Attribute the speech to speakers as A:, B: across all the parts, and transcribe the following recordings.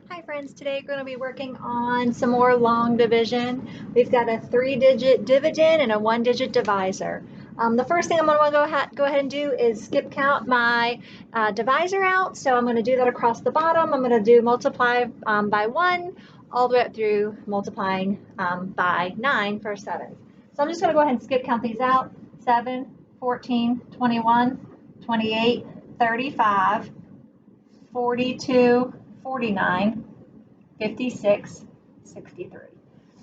A: Hi friends, today we're going to be working on some more long division. We've got a 3-digit dividend and a 1-digit divisor. The first thing I'm going to go ahead and do is skip count my divisor out. So I'm going to do that across the bottom. I'm going to do multiply by 1 all the way up through multiplying by 9 for 7. So I'm just going to go ahead and skip count these out. 7, 14, 21, 28, 35, 42, 49, 56, 63.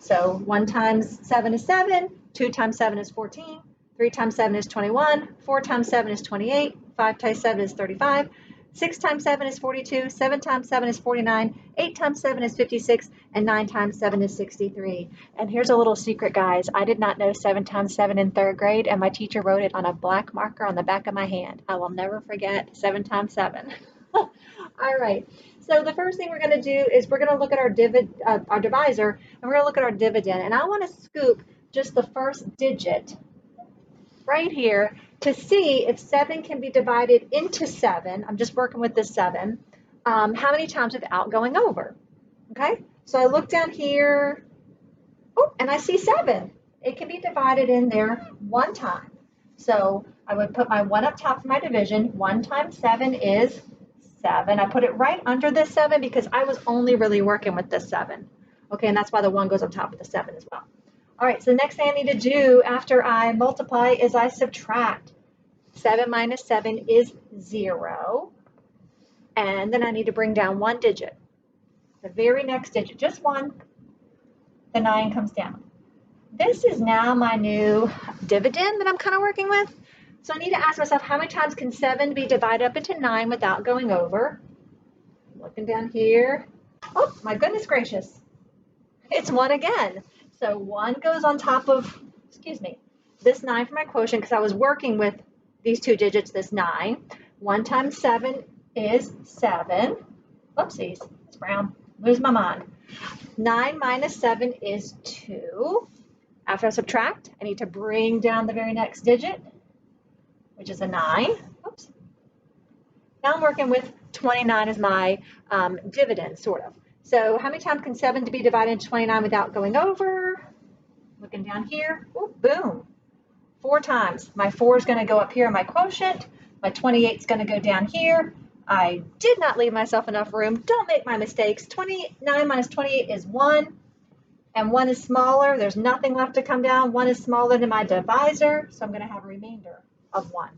A: So 1 times 7 is 7, 2 times 7 is 14, 3 times 7 is 21, 4 times 7 is 28, 5 times 7 is 35, 6 times 7 is 42, 7 times 7 is 49, 8 times 7 is 56, and 9 times 7 is 63. And here's a little secret, guys. I did not know 7 times 7 in 3rd grade, and my teacher wrote it on a black marker on the back of my hand. I will never forget 7 times 7. All right. So the first thing we're going to do is we're going to look at our divisor, and we're going to look at our dividend. And I want to scoop just the first digit right here to see if 7 can be divided into 7. I'm just working with this 7. How many times without going over? Okay. So I look down here. Oh, and I see 7. It can be divided in there 1 time. So I would put my 1 up top for my division. 1 times 7 is 7. I put it right under this 7 because I was only really working with this 7. Okay, and that's why the 1 goes on top of the 7 as well. All right, so the next thing I need to do after I multiply is I subtract. 7 minus 7 is 0. And then I need to bring down 1 digit. The very next digit, just 1, the 9 comes down. This is now my new dividend that I'm kind of working with. So I need to ask myself, how many times can 7 be divided up into 9 without going over? Looking down here. Oh, my goodness gracious. It's 1 again. So 1 goes on top of, this 9 for my quotient because I was working with these 2 digits, this 9. 1 times 7 is 7. Whoopsies, it's brown. Lose my mind. 9 minus 7 is 2. After I subtract, I need to bring down the very next digit, which is a 9. Oops. Now I'm working with 29 as my dividend, sort of. So how many times can 7 be divided into 29 without going over? Looking down here. Ooh, boom. 4 times. My 4 is going to go up here in my quotient. My 28 is going to go down here. I did not leave myself enough room. Don't make my mistakes. 29 minus 28 is 1. And 1 is smaller. There's nothing left to come down. 1 is smaller than my divisor, so I'm going to have a remainder of 1.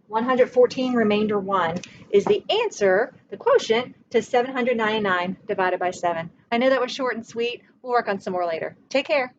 A: 114 remainder 1 is the answer, the quotient, to 799 divided by 7. I know that was short and sweet. We'll work on some more later. Take care.